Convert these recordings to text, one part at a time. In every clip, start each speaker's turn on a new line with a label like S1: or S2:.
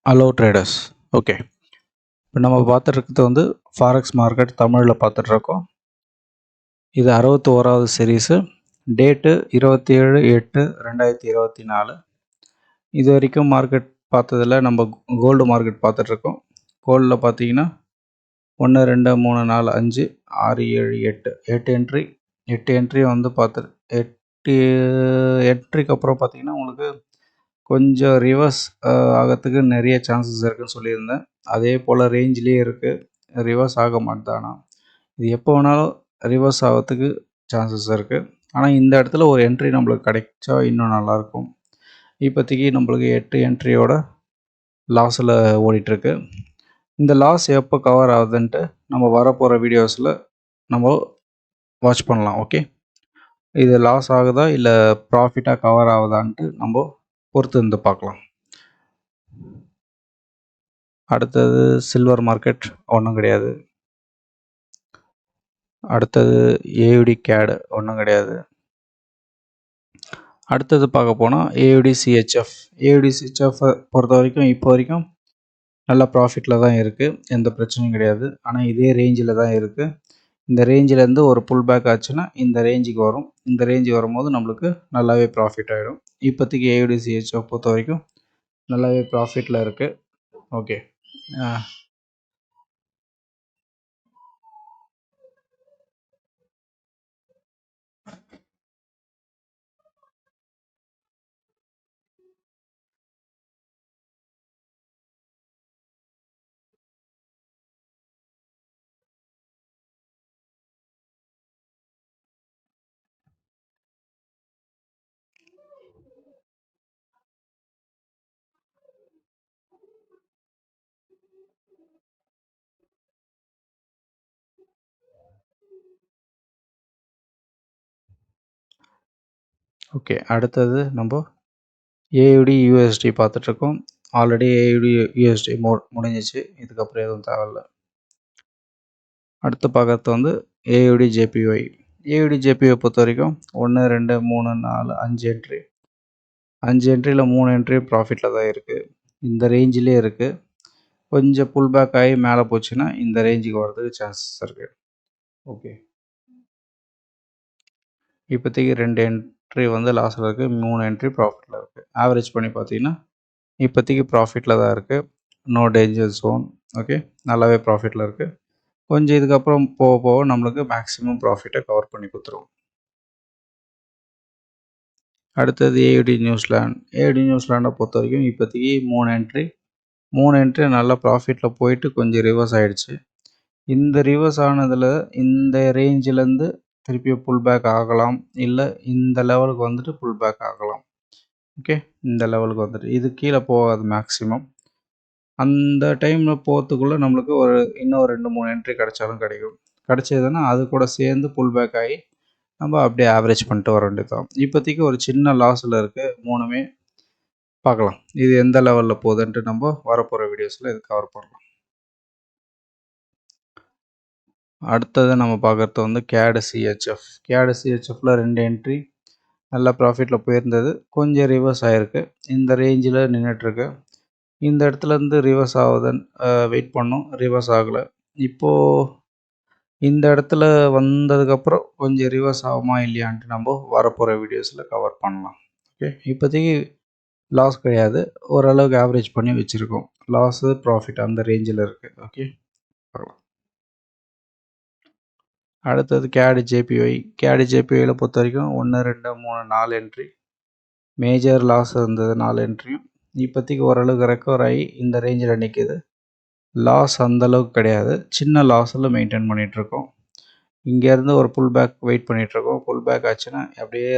S1: Hello traders. Okay, இப்போ நம்ம பார்த்துட்ருக்கிறது வந்து ஃபாரெக்ஸ் மார்க்கெட் தமிழில் பார்த்துட்ருக்கோம். இது 61வது சீரீஸு. டேட்டு 27/8/2024. இது வரைக்கும் மார்க்கெட் பார்த்ததில் நம்ம கோல்டு மார்க்கெட் பார்த்துட்ருக்கோம். கோல்டில் பார்த்தீங்கன்னா 1 2 3 4 5 6 7 8 என்ட்ரி. 8 என்ட்ரி வந்து 8 என்ட்ரிக்கு அப்புறம் பார்த்தீங்கன்னா உங்களுக்கு கொஞ்சம் ரிவர்ஸ் ஆகிறதுக்கு நிறைய சான்சஸ் இருக்குதுன்னு சொல்லியிருந்தேன். அதே போல் ரேஞ்சிலே இருக்குது. ரிவர்ஸ் ஆக மாட்டுதானா, இது எப்போ வேணாலும் ரிவர்ஸ் ஆகிறதுக்கு சான்சஸ் இருக்குது. ஆனால் இந்த இடத்துல ஒரு என்ட்ரி நம்மளுக்கு கிடைச்சா இன்னும் நல்லாயிருக்கும். இப்போதைக்கு நம்மளுக்கு 8 என்ட்ரியோட லாஸில் ஓடிட்டுருக்கு. இந்த லாஸ் எப்போ கவர் ஆகுதுன்ட்டு நம்ம வரப்போகிற வீடியோஸில் நம்ம வாட்ச் பண்ணலாம். ஓகே, இது லாஸ் ஆகுதா இல்லை ப்ராஃபிட்டாக கவர் ஆகுதான்ட்டு நம்ம பொறுத்து இருந்து பார்க்கலாம். அடுத்தது சில்வர் மார்க்கெட் ஒன்றும் கிடையாது. அடுத்தது ஏயுடி கேடு ஒன்றும் கிடையாது. அடுத்தது பார்க்க போனால் ஏயுடி சிஹெச்எஃப். ஏயுடி சிஹெச்எஃப் பொறுத்த வரைக்கும் இப்போ வரைக்கும் நல்ல ப்ராஃபிட்டில் தான் இருக்குது, எந்த பிரச்சனையும் கிடையாது. ஆனால் இதே ரேஞ்சில் தான் இருக்குது. இந்த ரேஞ்சிலேருந்து ஒரு புல் பேக் ஆச்சுன்னா இந்த ரேஞ்சுக்கு வரும். இந்த ரேஞ்சுக்கு வரும்போது நம்மளுக்கு நல்லாவே ப்ராஃபிட் ஆகிடும். இப்போதைக்கு ஏயுடி சிஹெச்எஃப் பொறுத்த வரைக்கும் நல்லாவே ப்ராஃபிட்டில் இருக்குது. Okay, okay. அடுத்தது நம்ம ஏயுடி யூஎஸ்டி பார்த்துட்ருக்கோம். ஆல்ரெடி ஏயுடி யூஎஸ்டி முடிஞ்சிச்சு. இதுக்கப்புறம் எதுவும் தேவையில்ல. அடுத்து பார்க்குறது வந்து ஏயுடி ஜேபிஒய். ஏயுடி ஜேபிஒய் பொறுத்த வரைக்கும் 1 2 3 4 5 என்ட்ரி. 5 என்ட்ரியில் 3 என்ட்ரி ப்ராஃபிட்டில் தான் இருக்குது. இந்த ரேஞ்சிலே இருக்குது. கொஞ்சம் புல் பேக் ஆகி மேலே போச்சுன்னா இந்த ரேஞ்சுக்கு வர்றதுக்கு சான்சஸ் இருக்குது. ஓகே, இப்போதைக்கு 2 என்ட்ரி வந்து லாஸில் இருக்குது, 3 என்ட்ரி ப்ராஃபிட்டில் இருக்குது. ஆவரேஜ் பண்ணி பார்த்தீங்கன்னா இப்போதைக்கு ப்ராஃபிட்டில் தான் இருக்குது. No danger zone. ஓகே, நல்லாவே ப்ராஃபிட்டில் இருக்குது. கொஞ்சம் இதுக்கப்புறம் போக போக நம்மளுக்கு மேக்ஸிமம் ப்ராஃபிட்டை கவர் பண்ணி கொடுத்துரும். அடுத்தது ஏயுடி நியூசிலாண்ட். ஏயுடி நியூசிலாண்டை பொறுத்த வரைக்கும் இப்போதைக்கு 3 என்ட்ரி நல்லா ப்ராஃபிட்டில் போயிட்டு கொஞ்சம் ரிவர்ஸ் ஆகிடுச்சு. இந்த ரிவர்ஸ் ஆனதில் இந்த ரேஞ்சிலேருந்து திருப்பி புல் பேக் ஆகலாம், இல்லை இந்த லெவலுக்கு வந்துட்டு புல் பேக் ஆகலாம். ஓகே, இந்த லெவலுக்கு வந்துட்டு இது கீழே போகாது மேக்ஸிமம். அந்த டைமில் போகிறதுக்குள்ளே நம்மளுக்கு இன்னும் 2 3 என்ட்ரி கிடைச்சாலும் கிடைக்கும். கிடைச்சதுன்னா அது கூட சேர்ந்து புல் பேக் ஆகி நம்ம அப்படியே ஆவரேஜ் பண்ணிட்டு வர வேண்டியது தான். இப்போதைக்கு ஒரு சின்ன லாஸில் இருக்குது மூணுமே. பார்க்கலாம் இது எந்த லெவலில் போகுதுன்ட்டு நம்ம வரப்போகிற வீடியோஸில் இது கவர் பண்ணலாம். அடுத்தது நம்ம பார்க்குறது வந்து கேடு சிஹெச்எஃப். கேடு சிஹெச்எஃப்பில் 2 என்ட்ரி நல்லா ப்ராஃபிட்டில் போயிருந்தது, கொஞ்சம் ரிவர்ஸ் ஆகிருக்கு. இந்த ரேஞ்சில் நின்றுட்டுருக்கு. இந்த இடத்துலேருந்து ரிவர்ஸ் ஆகுதுன்னு வெயிட் பண்ணோம், ரிவர்ஸ் ஆகலை. இப்போது இந்த இடத்துல வந்ததுக்கப்புறம் கொஞ்சம் ரிவர்ஸ் ஆகுமா இல்லையான்ட்டு நம்ம வரப்போகிற வீடியோஸில் கவர் பண்ணலாம். ஓகே, இப்போதைக்கு லாஸ் கிடையாது, ஓரளவுக்கு ஆவரேஜ் பண்ணி வச்சுருக்கோம். லாஸு ப்ராஃபிட் அந்த ரேஞ்சில் இருக்குது. ஓகே, பார்க்கலாம். அடுத்தது கேடு ஜேபிஒய். கேடு ஜேபிஒயில் பொறுத்த வரைக்கும் 1 2 3 4 என்ட்ரி. மேஜர் லாஸ் இருந்தது 4 என்ட்ரியும். இப்போதைக்கு ஓரளவுக்கு ரெக்கவர் ஆகி இந்த ரேஞ்சில் நிற்கிது. லாஸ் அந்தளவுக்கு கிடையாது, சின்ன லாஸில் மெயின்டைன் பண்ணிகிட்ருக்கோம். இங்கேருந்து ஒரு புல் பேக் வெயிட் பண்ணிகிட்ருக்கோம். புல் பேக் ஆச்சுன்னா அப்படியே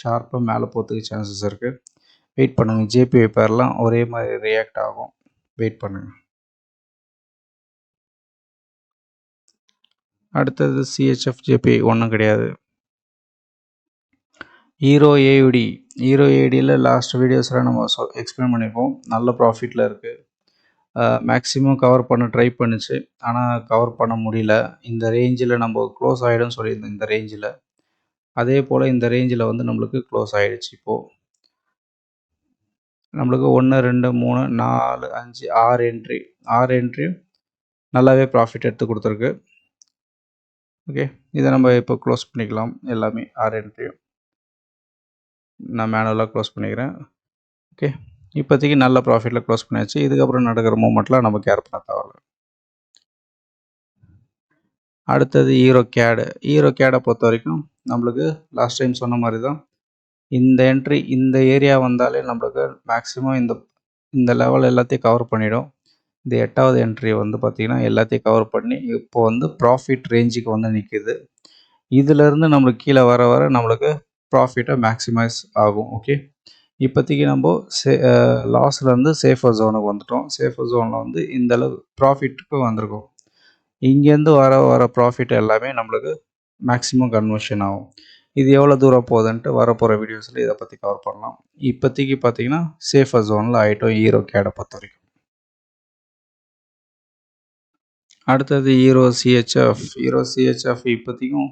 S1: ஷார்ப்பாக மேலே போகிறதுக்கு சான்சஸ் இருக்குது. வெயிட் பண்ணுங்கள், ஜேபிஒய் பேர்லாம் ஒரே மாதிரி ரியாக்ட் ஆகும், வெயிட் பண்ணுங்கள். அடுத்தது சிஹெச்எஃப் ஜேபிஐ ஒன்றும் கிடையாது. ஹீரோ ஏயுடி. ஹீரோ ஏயுடியில் லாஸ்ட் வீடியோஸில் நம்ம எக்ஸ்பிளைன் பண்ணியிருக்கோம். நல்ல ப்ராஃபிட்டில் இருக்குது. மேக்ஸிமம் கவர் பண்ண ட்ரை பண்ணிச்சு, ஆனால் கவர் பண்ண முடியல. இந்த ரேஞ்சில் நம்ம க்ளோஸ் ஆகிடும்னு சொல்லியிருந்தோம். இந்த ரேஞ்சில் அதே போல் இந்த ரேஞ்சில் வந்து நம்மளுக்கு க்ளோஸ் ஆகிடுச்சு. இப்போது நம்மளுக்கு 1, 2, 3, 4, 5, 6 என்ட்ரி. 6 என்ட்ரியும் நல்லாவே ப்ராஃபிட் எடுத்து குடுத்துருக்கு. ஓகே. இத நம்ம இப்போ க்ளோஸ் பண்ணிக்கலாம். எல்லாமே 6 என்ட்ரியும். நான் மேனுவலா க்ளோஸ் பண்ணிக்கிறேன். ஓகே. இப்போதைக்கு நல்ல ப்ராஃபிட்ல க்ளோஸ் பண்ணியாச்சு. இதுக்கப்புறம் நடக்கிற மூவ்மெண்ட்லாம் நம்ம கேர் பண்ண தேவையில்ல. அடுத்தது ஈரோ கேட பொறுத்தவரைக்கும் நம்மளுக்கு லாஸ்ட் டைம் சொன்ன மாரி தான். இந்த என்ட்ரி இந்த ஏரியா வந்தாலே நம்மளுக்கு மேக்ஸிமம் இந்த லெவல் எல்லாத்தையும் கவர் பண்ணிடும். இந்த 8வது என்ட்ரி வந்து பார்த்திங்கன்னா எல்லாத்தையும் கவர் பண்ணி இப்போ வந்து ப்ராஃபிட் ரேஞ்சுக்கு வந்து நிற்கிது. இதிலேருந்து நம்மளுக்கு கீழே வர வர நம்மளுக்கு ப்ராஃபிட்டை மேக்ஸிமைஸ் ஆகும். ஓகே. இப்போதைக்கு நம்ம லாஸ்லேருந்து சேஃபர் ஜோனுக்கு வந்துட்டோம். சேஃபர் ஜோனில் வந்து இந்தளவு ப்ராஃபிட்டுக்கு வந்திருக்கோம். இங்கேருந்து வர ப்ராஃபிட் எல்லாமே நம்மளுக்கு மேக்ஸிமம் கன்வர்ஷன் ஆகும். இது எவ்வளோ தூரம் போகுதுன்ட்டு வரப்போகிற வீடியோஸில் இதை பற்றி கவர் பண்ணலாம். இப்போதைக்கு பார்த்தீங்கன்னா சேஃபர் ஜோனில் ஆகிட்டோம் ஈரோ கேடை பொறுத்த வரைக்கும். அடுத்தது ஈரோ சிஹெச்எஃப் இப்போதைக்கும்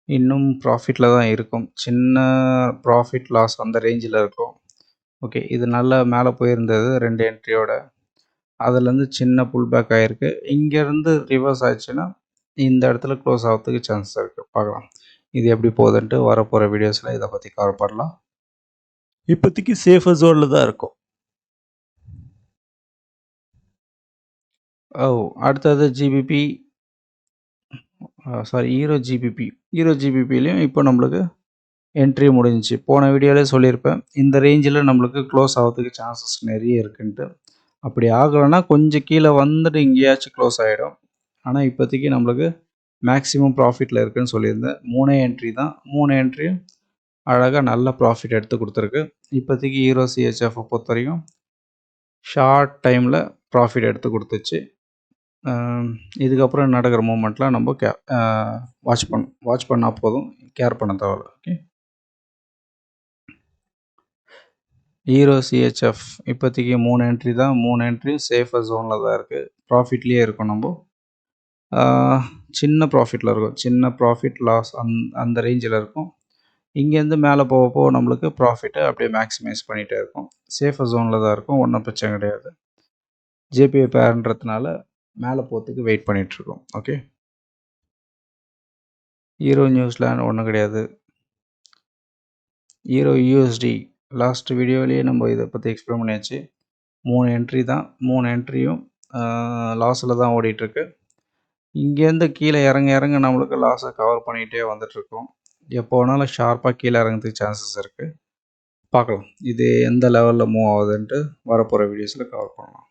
S1: இன்னும் ப்ராஃபிட்டில் தான் இருக்கும். சின்ன ப்ராஃபிட் லாஸ் அந்த ரேஞ்சில் இருக்கும். ஓகே. இது நல்லா மேலே போயிருந்தது 2 என்ட்ரியோட. அதுலேருந்து சின்ன புல் பேக் ஆகிருக்கு. இங்கேருந்து ரிவர்ஸ் ஆயிடுச்சுன்னா இந்த இடத்துல க்ளோஸ் ஆகிறதுக்கு சான்சஸ் இருக்குது. பார்க்கலாம் இது எப்படி போகுதுன்ட்டு வரப்போகிற வீடியோஸில் இதை பற்றி கவர் பண்ணலாம். இப்போதைக்கு சேஃபர் ஜோனில் தான் இருக்கும். அடுத்தது ஈரோ ஜிபிபிலையும் இப்போ நம்மளுக்கு என்ட்ரி முடிஞ்சிச்சு. போன வீடியோவிலே சொல்லியிருப்பேன் இந்த ரேஞ்சில் நம்மளுக்கு க்ளோஸ் ஆகிறதுக்கு சான்சஸ் நிறைய இருக்குன்ட்டு. அப்படி ஆகலைன்னா கொஞ்சம் கீழே வந்துட்டு எங்கேயாச்சும் க்ளோஸ் ஆகிடும். ஆனால் இப்போதைக்கு நம்மளுக்கு மேக்ஸிமம் ப்ராஃபிட்டில் இருக்குதுன்னு சொல்லியிருந்தேன். 3 என்ட்ரி தான். 3 என்ட்ரியும் அழகாக நல்ல ப்ராஃபிட் எடுத்து கொடுத்துருக்கு. இப்போதைக்கு ஈரோ சிஹெச்எஃப் பொறுத்த வரைக்கும் ஷார்ட் டைமில் ப்ராஃபிட் எடுத்து கொடுத்துச்சு. இதுக்கப்புறம் நடக்கிற மூமெண்ட்லாம் நம்ம வாட்ச் பண்ணால் போதும், கேர் பண்ண தேவையில்ல. ஓகே. ஈரோ சிஹெச்எஃப் இப்போதைக்கு 3 என்ட்ரி தான். 3 என்ட்ரியும் சேஃபர் ஜோனில் தான் இருக்குது. ப்ராஃபிட்லேயே இருக்கும். நம்ம சின்ன ப்ராஃபிட்டில் இருக்கும். சின்ன ப்ராஃபிட் லாஸ் அந்த ரேஞ்சில் இருக்கும். இங்கேருந்து மேலே போக நம்மளுக்கு ப்ராஃபிட்டை அப்படியே மேக்ஸிமைஸ் பண்ணிகிட்டே இருக்கும். சேஃபர் ஜோனில் தான் இருக்கும். ஒன்றும் பிரச்சனை கிடையாது. ஜேபிஐ பேர்ன்றதுனால மேலே போகிறதுக்கு வெயிட் பண்ணிகிட்ருக்கோம். ஓகே. ஈரோ நியூசிலாந்து ஒன்றும் கிடையாது. ஈரோ யூஎஸ்டி லாஸ்ட் வீடியோவிலேயே நம்ம இதை பற்றி எக்ஸ்பிளைன் பண்ணியாச்சு. 3 என்ட்ரி தான். 3 என்ட்ரியும் லாஸில் தான் ஓடிட்டுருக்கு. இங்கேருந்து கீழே இறங்க நம்மளுக்கு லாஸை கவர் பண்ணிகிட்டே வந்துட்டுருக்கோம். எப்போ வேணாலும் ஷார்ப்பாக கீழே இறங்கிறதுக்கு சான்சஸ் இருக்குது. பார்க்கலாம் இது எந்த லெவலில் மூவ் ஆகுதுன்ட்டு வரப்போகிற வீடியோஸில் கவர் பண்ணலாம்.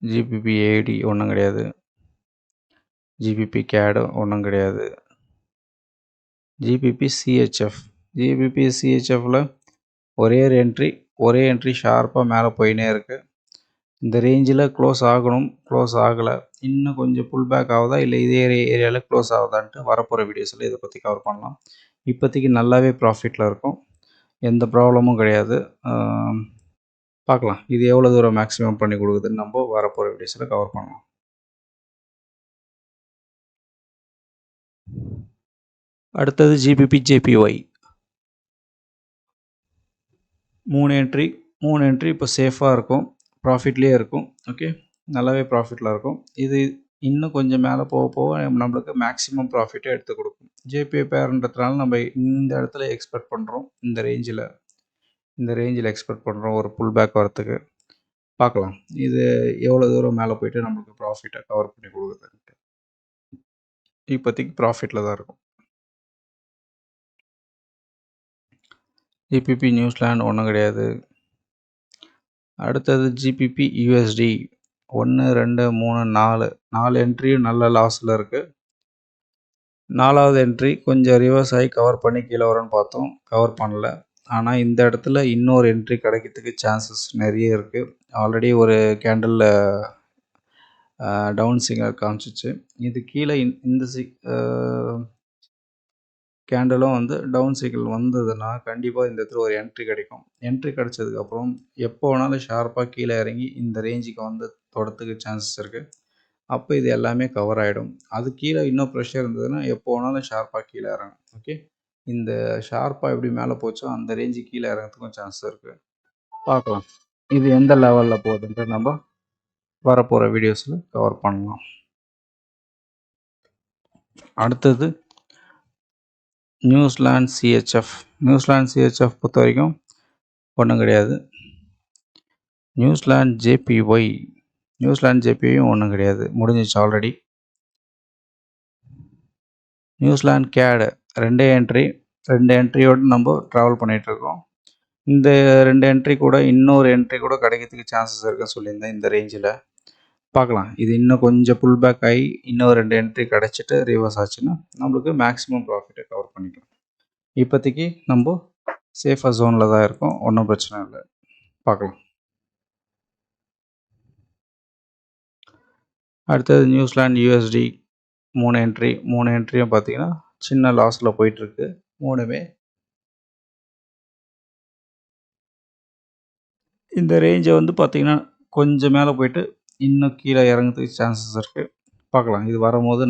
S1: ஜிபிபி ஏடி ஒன்றும் கிடையாது. ஜிபிபி கேடு ஒன்றும் கிடையாது. ஜிபிபி சிஹெச்எஃப்பில் ஒரே என்ட்ரி ஷார்ப்பாக மேலே போயினே இருக்குது. இந்த ரேஞ்சில் க்ளோஸ் ஆகணும். க்ளோஸ் ஆகலை. இன்னும் கொஞ்சம் புல் பேக் ஆகுதா இல்லை இதே ஏரியாவில் க்ளோஸ் ஆகுதான்ட்டு வரப்போகிற வீடியோஸில் இதை பற்றி கவர் பண்ணலாம். இப்போதைக்கு நல்லாவே ப்ராஃபிட்டில் இருக்கும். எந்த ப்ராப்ளமும் கிடையாது. பார்க்கலாம் இது எவ்வளோ தூரம் மேக்ஸிமம் பண்ணி கொடுக்குதுன்னு நம்ம வரப்போகிற வீடியோஸில் கவர் பண்ணலாம். அடுத்தது ஜேபிஒய் 3 என்ட்ரி இப்போ சேஃபாக இருக்கும். ப்ராஃபிட்லேயே இருக்கும். ஓகே. நல்லாவே ப்ராஃபிட்டில் இருக்கும். இது இன்னும் கொஞ்சம் மேலே போக நம்மளுக்கு மேக்ஸிமம் ப்ராஃபிட்டை எடுத்து கொடுக்கும். ஜேபிஐ பேர்ன்றதுனால நம்ம இந்த இடத்துல எக்ஸ்பெக்ட் பண்ணுறோம். இந்த ரேஞ்சில் எக்ஸ்பெக்ட் பண்ணுறோம் ஒரு புல் பேக் வரத்துக்கு. பார்க்கலாம் இது எவ்வளோ தூரம் மேலே போயிட்டு நம்மளுக்கு ப்ராஃபிட்டை கவர் பண்ணி கொடுக்குதுன்ட்டு. இப்போதைக்கு ப்ராஃபிட்டில் தான் இருக்கும். ஜிபிபி நியூசிலாந்து ஒன்றும் கிடையாது. அடுத்தது ஜிபிபி யூஎஸ்டி 1, 2, 3, 4 என்ட்ரியும் நல்ல லாஸில் இருக்குது. 4வது என்ட்ரி கொஞ்சம் ரிவர்ஸ் ஆகி கவர் பண்ணி கீழே வரும்னு பார்த்தோம். கவர் பண்ணல. ஆனால் இந்த இடத்துல இன்னொரு என்ட்ரி கிடைக்கிறதுக்கு சான்சஸ் நிறைய இருக்குது. ஆல்ரெடி ஒரு கேண்டலில் டவுன் சிக்னல் காமிச்சிச்சு. இது கீழே இந்த கேண்டலும் வந்து டவுன் சிக்னல் வந்ததுன்னா கண்டிப்பாக இந்த இடத்துல ஒரு என்ட்ரி கிடைக்கும். என்ட்ரி கிடைச்சதுக்கப்புறம் எப்போ வேணாலும் ஷார்ப்பாக கீழே இறங்கி இந்த ரேஞ்சுக்கு வந்து தொடறதுக்கு சான்சஸ் இருக்குது. அப்போ இது எல்லாமே கவர் ஆகிடும். அது கீழே இன்னும் ப்ரெஷர் இருந்ததுன்னா எப்போ வேணாலும் ஷார்ப்பாக கீழே இறங்கும். ஓகே. இந்த ஷார்ப்பாக எப்படி மேலே போச்சோ அந்த ரேஞ்சு கீழே இறங்கிறதுக்கும் சான்ஸ் இருக்குது. பார்க்கலாம் இது எந்த லெவலில் போகுதுன்ட்டு நம்ம வரப்போகிற வீடியோஸில் கவர் பண்ணலாம். அடுத்தது நியூசிலாந்து சிஹெச்எஃப். நியூசிலாந்து சிஹெச்எஃப் பொறுத்த வரைக்கும் ஒன்றும் கிடையாது. New Zealand JPY. நியூசிலாந்து ஜேபிஒயும் ஒன்றும் கிடையாது, முடிஞ்சிச்சு ஆல்ரெடி. நியூசிலாந்து கேடு 2 என்ட்ரி. 2 என்ட்ரியோடு நம்ம ட்ராவல் பண்ணிகிட்ருக்கோம். இந்த 2 என்ட்ரி கூட இன்னொரு என்ட்ரி கூட கிடைக்கிறதுக்கு சான்சஸ் இருக்குன்னு சொல்லியிருந்தேன் இந்த ரேஞ்சில். பார்க்கலாம், இது இன்னும் கொஞ்சம் புல் பேக் ஆகி இன்னும் 2 என்ட்ரி கிடச்சிட்டு ரிவர்ஸ் ஆச்சுன்னா நம்மளுக்கு மேக்ஸிமம் ப்ராஃபிட்டை கவர் பண்ணிக்கலாம். இப்போதைக்கு நம்ம சேஃபாக ஜோனில் தான் இருக்கோம், ஒன்றும் பிரச்சனை இல்லை. பார்க்கலாம். அடுத்தது நியூசிலாந்து யூஎஸ்டி 3 என்ட்ரி. 3 என்ட்ரியும் பார்த்தீங்கன்னா சின்ன லாஸில் போயிட்டுருக்கு. 3மே இந்த ரேஞ்சை வந்து பார்த்திங்கன்னா கொஞ்சம் மேலே போயிட்டு இன்னும் கீழே இறங்கிறதுக்கு சான்சஸ் இருக்குது. பார்க்கலாம், இது வரும்போது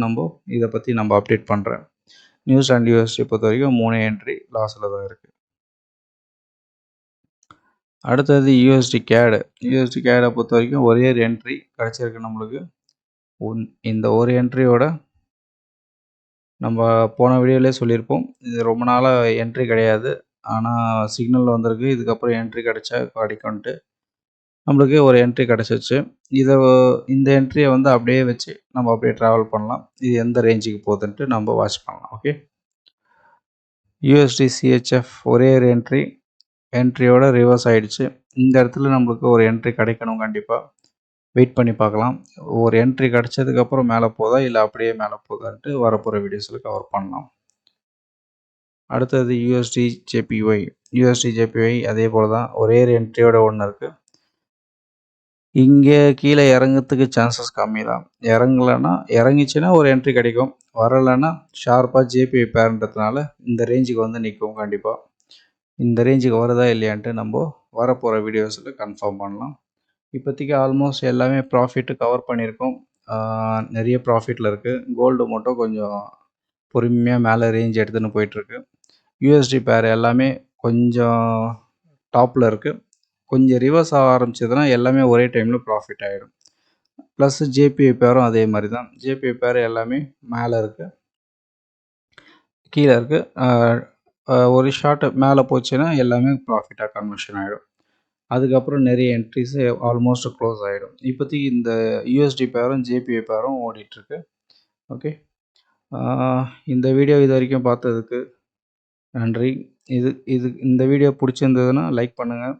S1: இதை பற்றி நம்ம அப்டேட் பண்ணுறேன். நியூசிலாந்து யூஎஸ்டி பொறுத்த வரைக்கும் 3 என்ட்ரி லாஸில் தான் இருக்குது. அடுத்தது யூஎஸ்டி கேடு. யூஎஸ்டி கேடை பொறுத்த வரைக்கும் ஒரே ஒரு என்ட்ரி கிடச்சிருக்கு நம்மளுக்கு. இந்த ஒரு என்ட்ரியோட நம்ம போன வீடியோவிலே சொல்லியிருப்போம், இது ரொம்ப நாளாக என்ட்ரி கிடையாது, ஆனால் சிக்னல் வந்திருக்கு, இதுக்கப்புறம் என்ட்ரி கிடைச்சா கிடைக்கும்ன்ட்டு நம்மளுக்கு ஒரு என்ட்ரி கிடச்சிச்சு. இந்த என்ட்ரியை வந்து அப்படியே வச்சு நம்ம அப்படியே ட்ராவல் பண்ணலாம். இது எந்த ரேஞ்சுக்கு போகுதுன்ட்டு நம்ம வாட்ச் பண்ணலாம். ஓகே, யூஎஸ்டி சிஹெச்எஃப் ஒரே ஒரு என்ட்ரியோட ரிவர்ஸ் ஆகிடுச்சு. இந்த இடத்துல நம்மளுக்கு ஒரு என்ட்ரி கிடைக்கணும், கண்டிப்பாக வெயிட் பண்ணி பார்க்கலாம். ஒரு என்ட்ரி கிடச்சதுக்கப்புறம் மேலே போதா இல்லை அப்படியே மேலே போதான்ட்டு வரப்போகிற வீடியோஸில் கவர் பண்ணலாம். அடுத்தது யூஎஸ்டி ஜேபிஒய். யூஎஸ்டி ஜேபிஒய் அதே போல் தான், ஒரே ஒரு என்ட்ரியோட ஒன்று இருக்குது. இங்கே கீழே இறங்கிறதுக்கு சான்சஸ் கம்மி தான். இறங்கிச்சுன்னா ஒரு என்ட்ரி கிடைக்கும், வரலைன்னா ஷார்ப்பாக ஜேபிஒய் பேருன்றதுனால இந்த ரேஞ்சுக்கு வந்து நிற்கும். கண்டிப்பாக இந்த ரேஞ்சுக்கு வருதா இல்லையான்ட்டு நம்ம வரப்போகிற வீடியோஸில் கன்ஃபார்ம் பண்ணலாம். இப்போதைக்கு ஆல்மோஸ்ட் எல்லாமே ப்ராஃபிட்டு கவர் பண்ணியிருக்கோம். நிறைய ப்ராஃபிட்டில் இருக்குது. கோல்டு மட்டும் கொஞ்சம் பொறுமையாக மேலே ரேஞ்ச் எடுத்துன்னு போயிட்டுருக்கு. யூஎஸ்டி பேர் எல்லாமே கொஞ்சம் டாப்பில் இருக்குது. கொஞ்சம் ரிவர்ஸ் ஆக ஆரம்பிச்சதுன்னா எல்லாமே ஒரே டைமில் ப்ராஃபிட் ஆகிடும். ப்ளஸ் ஜேபிஐ பேரும் அதே மாதிரி தான். ஜேபிஐ பேர் எல்லாமே மேலே இருக்குது, கீழே இருக்குது. ஒரு ஷார்ட் மேலே போச்சுன்னா எல்லாமே ப்ராஃபிட்டாக கன்வர்ஷன் ஆகிடும். அதுக்கப்புறம் நிறைய என்ட்ரிஸு ஆல்மோஸ்ட் க்ளோஸ் ஆகிடும். இப்போதைக்கு இந்த யூஎஸ்டி பேரும் ஜேபிஐ பேரும் ஓடிட்டுருக்கு. ஓகே, இந்த வீடியோ இது வரைக்கும் பார்த்ததுக்கு நன்றி. இந்த வீடியோ பிடிச்சிருந்ததுன்னா லைக் பண்ணுங்கள்,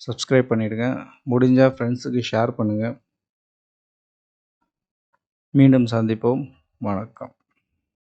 S1: சப்ஸ்கிரைப் பண்ணிவிடுங்க, முடிஞ்சால் ஃப்ரெண்ட்ஸுக்கு ஷேர் பண்ணுங்கள். மீண்டும் சந்திப்போம். வணக்கம்.